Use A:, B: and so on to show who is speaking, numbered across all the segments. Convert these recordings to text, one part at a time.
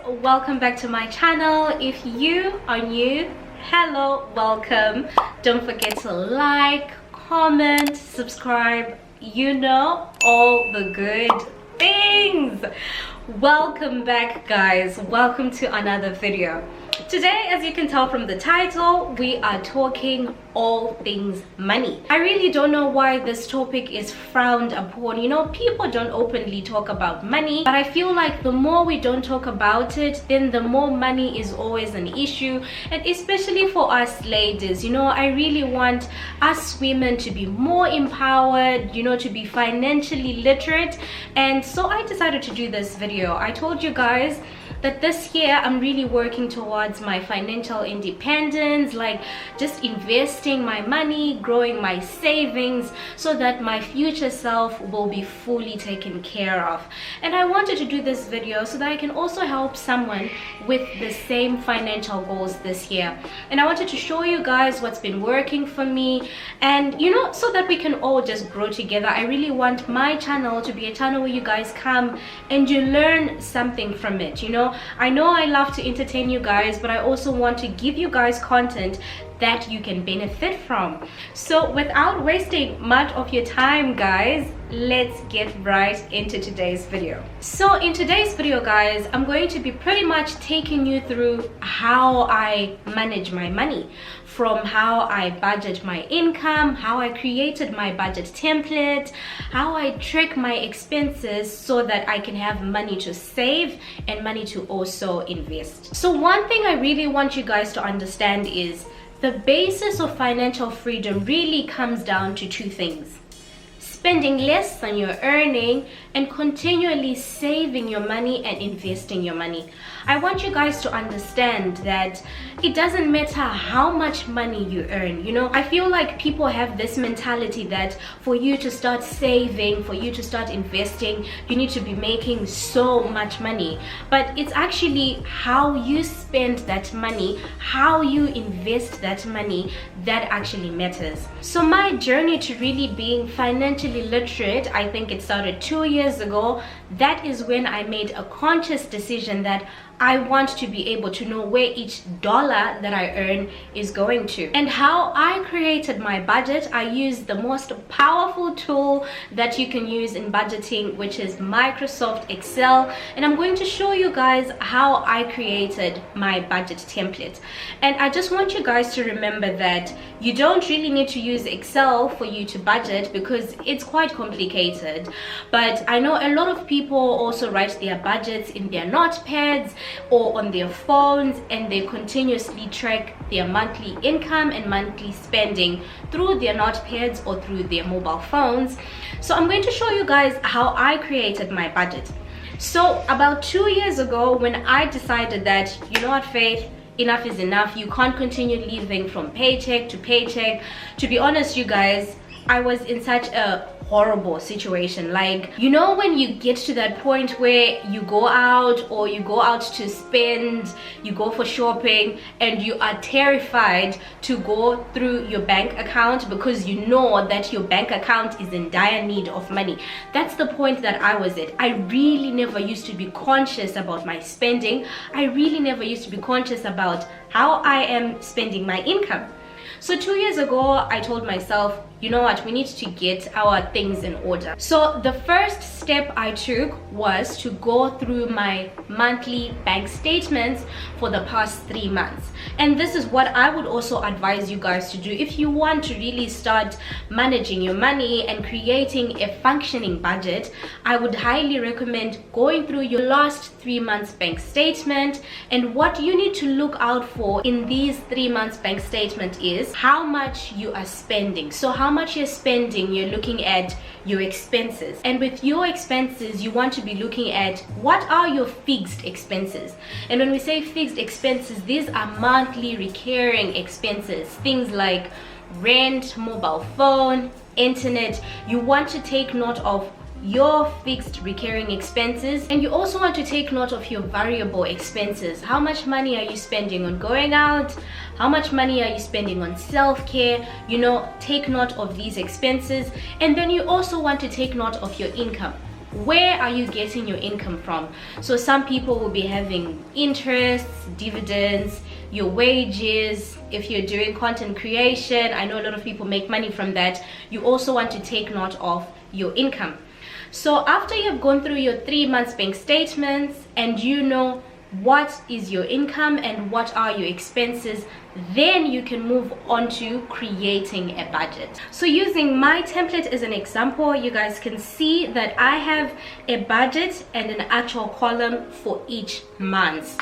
A: welcome back to my channel. If you are new, hello, welcome. Don't forget to like, comment, subscribe, you know, all the good things. Welcome back, guys. Welcome to another video. Today, as you can tell from the title, we are talking all things money. I really don't know why this topic is frowned upon. You know, people don't openly talk about money, but I feel like the more we don't talk about it, then the more money is always an issue. And especially for us ladies, you know, I really want us women to be more empowered, you know, to be financially literate. And so I decided to do this video. I told you guys that this year I'm really working towards my financial independence, like just investing my money, growing my savings so that my future self will be fully taken care of. And I wanted to do this video so that I can also help someone with the same financial goals this year. And I wanted to show you guys what's been working for me, and you know, so that we can all just grow together. I really want my channel to be a channel where you guys come and you learn something from it. You know, I know I love to entertain you guys, but I also want to give you guys content that you can benefit from. So without wasting much of your time, guys, let's get right into today's video. So in today's video, guys, I'm going to be pretty much taking you through how I manage my money, from how I budget my income, how I created my budget template, how I track my expenses so that I can have money to save and money to also invest. So one thing I really want you guys to understand is the basis of financial freedom really comes down to two things: spending less than you're earning and continually saving your money and investing your money. I want you guys to understand that it doesn't matter how much money you earn. You know, I feel like people have this mentality that for you to start saving, for you to start investing, you need to be making so much money. But it's actually how you spend that money, how you invest that money, that actually matters. So my journey to really being financially literate, I think it started 2 years ago. That is when I made a conscious decision that I want to be able to know where each dollar that I earn is going to. And how I created my budget, I used the most powerful tool that you can use in budgeting, which is Microsoft Excel. And I'm going to show you guys how I created my budget template. And I just want you guys to remember that you don't really need to use Excel for you to budget because it's quite complicated. But I know a lot of people also write their budgets in their notepads or on their phones, and they continuously track their monthly income and monthly spending through their notepads or through their mobile phones. So I'm going to show you guys how I created my budget. So about 2 years ago, when I decided that, you know what, Faith, enough is enough, you can't continue living from paycheck to paycheck. To be honest, you guys, I was in such a horrible situation. Like, you know, when you get to that point where you go out or you go out to spend, you go for shopping, and you are terrified to go through your bank account because you know that your bank account is in dire need of money. That's the point that I was at. I really never used to be conscious about my spending. I really never used to be conscious about how I am spending my income. So 2 years ago, I told myself, you know what, we need to get our things in order. So the first step I took was to go through my monthly bank statements for the past 3 months. And this is what I would also advise you guys to do if you want to really start managing your money and creating a functioning budget. I would highly recommend going through your last 3 months bank statement. And what you need to look out for in these 3 months bank statement is how much you are spending. So how much you're spending, you're looking at your expenses. And with your expenses, you want to be looking at what are your fixed expenses. And when we say fixed expenses, these are monthly recurring expenses, things like rent, mobile phone, internet. You want to take note of your fixed recurring expenses, and you also want to take note of your variable expenses. How much money are you spending on going out? How much money are you spending on self-care? You know, take note of these expenses. And then you also want to take note of your income. where are you getting your income from? So some people will be having interests, dividends, your wages. If you're doing content creation, I know a lot of people make money from that. You also want to take note of your income. So after you've gone through your 3 months bank statements and you know what is your income and what are your expenses, then you can move on to creating a budget. So using my template as an example, you guys can see that I have a budget and an actual column for each month.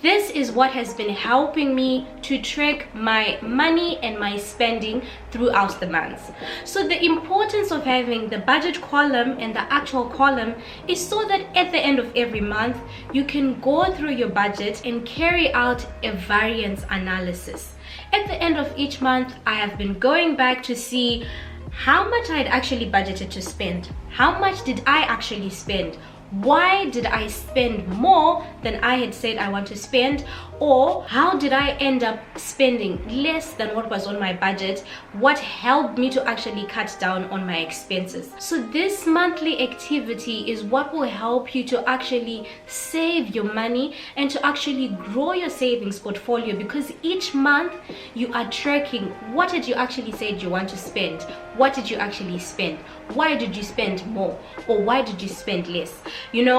A: This is what has been helping me to track my money and my spending throughout the months. So the importance of having the budget column and the actual column is so that at the end of every month, you can go through your budget and carry out a variance analysis. At the end of each month, I have been going back to see how much I had actually budgeted to spend. How much did I actually spend? Why did I spend more than I had said I want to spend? Or how did I end up spending less than what was on my budget? What helped me to actually cut down on my expenses? So this monthly activity is what will help you to actually save your money and to actually grow your savings portfolio, because each month you are tracking what did you actually said you want to spend, what did you actually spend, why did you spend more, or why did you spend less?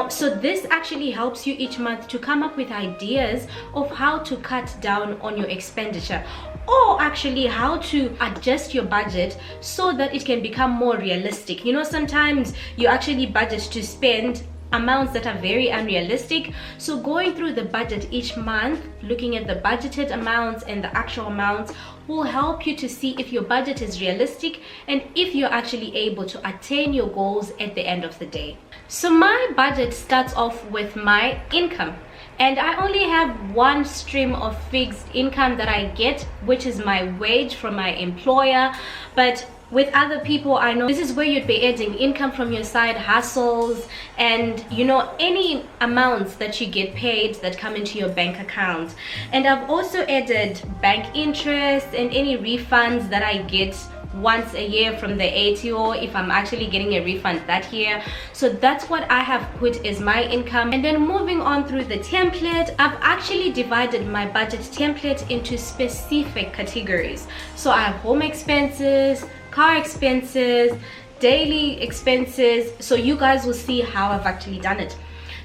A: So this actually helps you each month to come up with ideas of how to cut down on your expenditure, or actually how to adjust your budget so that it can become more realistic. Sometimes you actually budget to spend amounts that are very unrealistic. So going through the budget each month, looking at the budgeted amounts and the actual amounts, will help you to see if your budget is realistic and if you're actually able to attain your goals at the end of the day. So my budget starts off with my income, and I only have one stream of fixed income that I get, which is my wage from my employer. But with other people, I know this is where you'd be adding income from your side hustles and any amounts that you get paid that come into your bank account. And I've also added bank interest and any refunds that I get once a year from the ATO if I'm actually getting a refund that year. So that's what I have put as my income. And then moving on through the template, I've actually divided my budget template into specific categories. So I have home expenses, car expenses, daily expenses. So you guys will see how I've actually done it.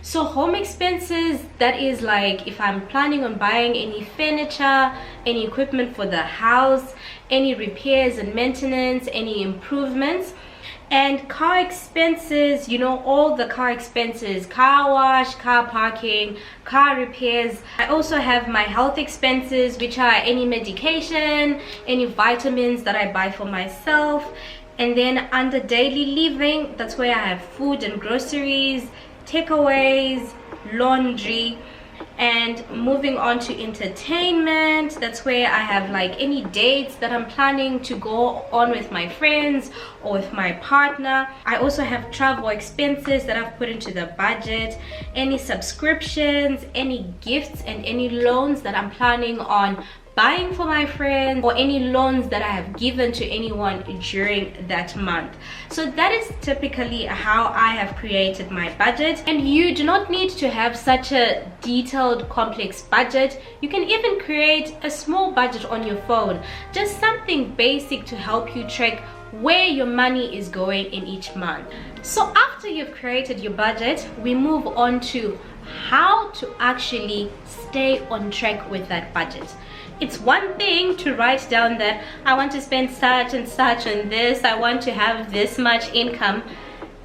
A: So home expenses, that is like if I'm planning on buying any furniture, any equipment for the house, any repairs and maintenance, any improvements. And car expenses, all the car expenses, car wash, car parking, car repairs. I also have my health expenses, which are any medication, any vitamins that I buy for myself. And then under daily living, that's where I have food and groceries, takeaways, laundry. And moving on to entertainment, that's where I have like any dates that I'm planning to go on with my friends or with my partner. I also have travel expenses that I've put into the budget, any subscriptions, any gifts and any loans that I'm planning on buying for my friends, or any loans that I have given to anyone during that month. So that is typically how I have created my budget. And you do not need to have such a detailed, complex budget. You can even create a small budget on your phone, just something basic to help you track where your money is going in each month. So after you've created your budget, we move on to how to actually stay on track with that budget. It's one thing to write down that I want to spend such and such on this, I want to have this much income,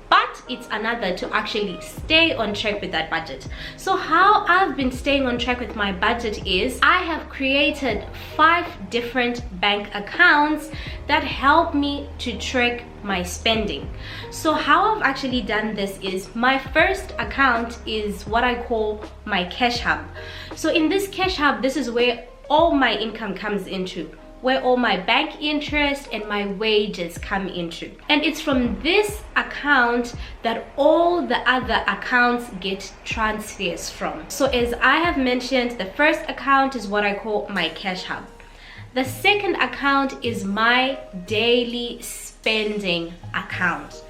A: but it's another to actually stay on track with that budget. So how I've been staying on track with my budget is I have created 5 different bank accounts that help me to track my spending. So how I've actually done this is my first account is what I call my cash hub. So in this cash hub, this is where all my income comes into, where all my bank interest and my wages come into. And it's from this account that all the other accounts get transfers from. So as I have mentioned, the first account is what I call my cash hub. The second account is my daily spending account.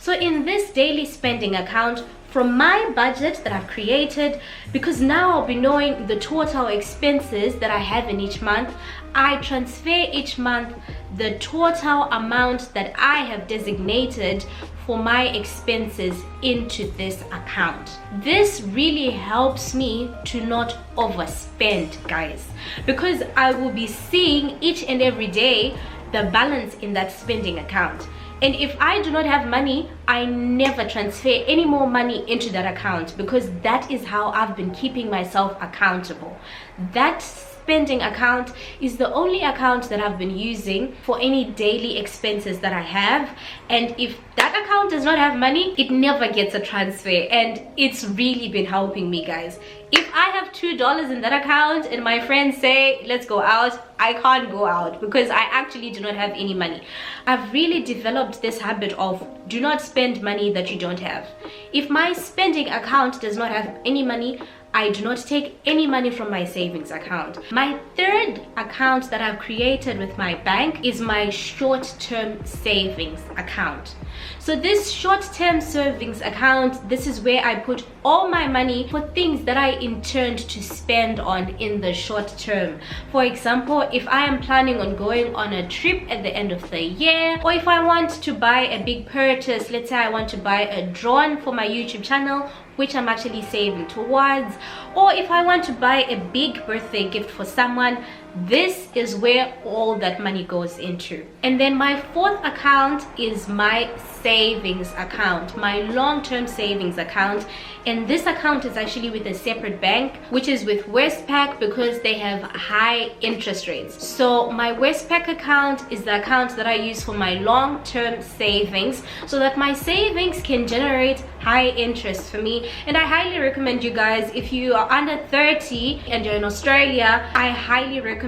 A: So in this daily spending account, from my budget that I've created, because now I'll be knowing the total expenses that I have in each month, I transfer each month the total amount that I have designated for my expenses into this account. This really helps me to not overspend, guys, because I will be seeing each and every day the balance in that spending account. And if I do not have money, I never transfer any more money into that account, because that is how I've been keeping myself accountable. That spending account is the only account that I've been using for any daily expenses that I have. And if that account does not have money, it never gets a transfer, and it's really been helping me, guys. If I have $2 in that account and my friends say let's go out, I can't go out because I actually do not have any money. I've really developed this habit of do not spend money that you don't have. If my spending account does not have any money, I do not take any money from my savings account. My third account that I've created with my bank is my short-term savings account. So this short-term savings account, this is where I put all my money for things that I intend to spend on in the short term. For example, if I am planning on going on a trip at the end of the year, or if I want to buy a big purchase, let's say I want to buy a drone for my YouTube channel, which I'm actually saving towards, or if I want to buy a big birthday gift for someone, this is where all that money goes into. And then my fourth account is my savings account, my long-term savings account. And this account is actually with a separate bank, which is with Westpac, because they have high interest rates. So my Westpac account is the account that I use for my long-term savings, so that my savings can generate high interest for me. And I highly recommend you guys, if you are under 30 and you're in Australia, I highly recommend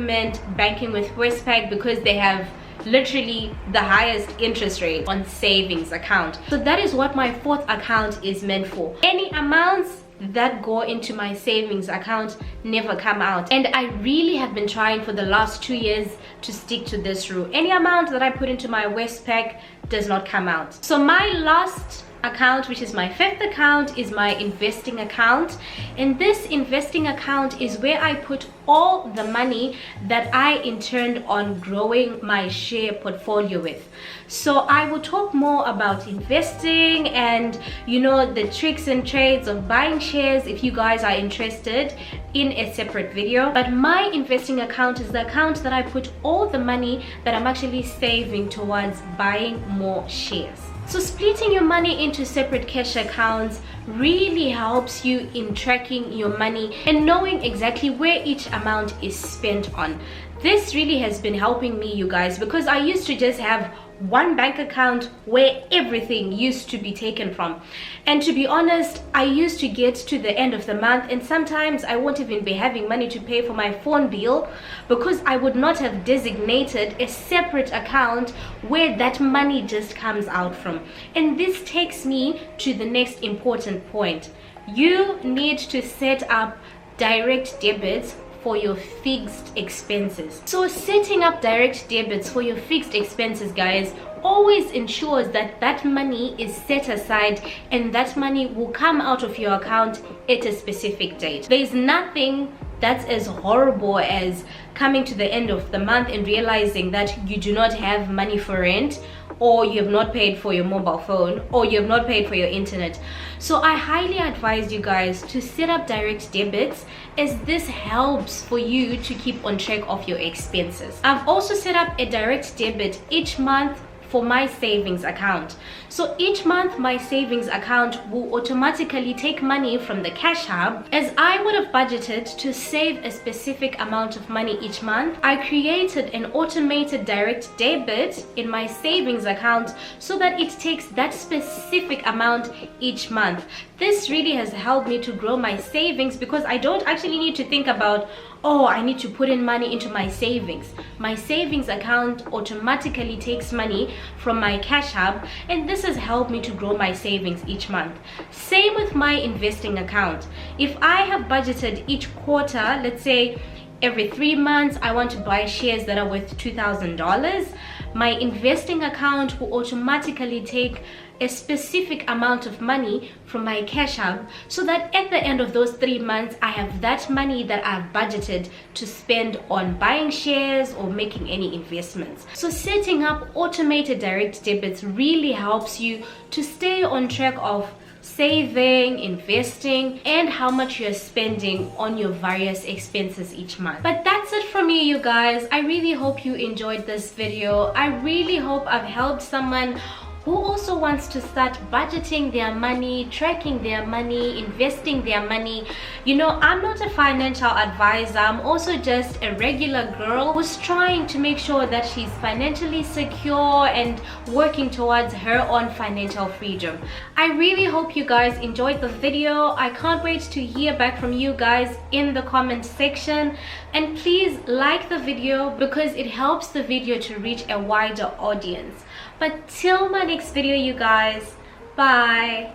A: banking with Westpac, because they have literally the highest interest rate on savings account. So that is what my fourth account is meant for. Any amounts that go into my savings account never come out, and I really have been trying for the last 2 years to stick to this rule. Any amount that I put into my Westpac does not come out. So my last account, which is my fifth account, is my investing account. And this investing account is where I put all the money that I intend on growing my share portfolio with. So I will talk more about investing and, you know, the tricks and trades of buying shares if you guys are interested in a separate video. But my investing account is the account that I put all the money that I'm actually saving towards buying more shares. So splitting your money into separate cash accounts really helps you in tracking your money and knowing exactly where each amount is spent on. This really has been helping me, you guys, because I used to just have one bank account where everything used to be taken from. And to be honest, I used to get to the end of the month and sometimes I won't even be having money to pay for my phone bill, because I would not have designated a separate account where that money just comes out from. And this takes me to the next important point. You need to set up direct debits for your fixed expenses. So setting up direct debits for your fixed expenses, guys, always ensures that that money is set aside and that money will come out of your account at a specific date. There's nothing that's as horrible as coming to the end of the month and realizing that you do not have money for rent, or you have not paid for your mobile phone, or you have not paid for your internet. So I highly advise you guys to set up direct debits, as this helps for you to keep on track of your expenses. I've also set up a direct debit each month for my savings account. So each month my savings account will automatically take money from the cash hub. As I would have budgeted to save a specific amount of money each month, I created an automated direct debit in my savings account so that it takes that specific amount each month. This really has helped me to grow my savings, because I don't actually need to think about, oh, I need to put in money into my savings. My savings account automatically takes money from my cash hub, and this has helped me to grow my savings each month. Same with my investing account. If I have budgeted each quarter, let's say every 3 months I want to buy shares that are worth $2,000, my investing account will automatically take a specific amount of money from my cash hub, so that at the end of those 3 months I have that money that I've budgeted to spend on buying shares or making any investments. So setting up automated direct debits really helps you to stay on track of saving, investing, and how much you're spending on your various expenses each month. But that's it from me, you guys. I really hope you enjoyed this video. I really hope I've helped someone who also wants to start budgeting their money, tracking their money, investing their money. You know, I'm not a financial advisor. I'm also just a regular girl who's trying to make sure that she's financially secure and working towards her own financial freedom. I really hope you guys enjoyed the video. I can't wait to hear back from you guys in the comment section. And please like the video because it helps the video to reach a wider audience. But till my next video, you guys, bye.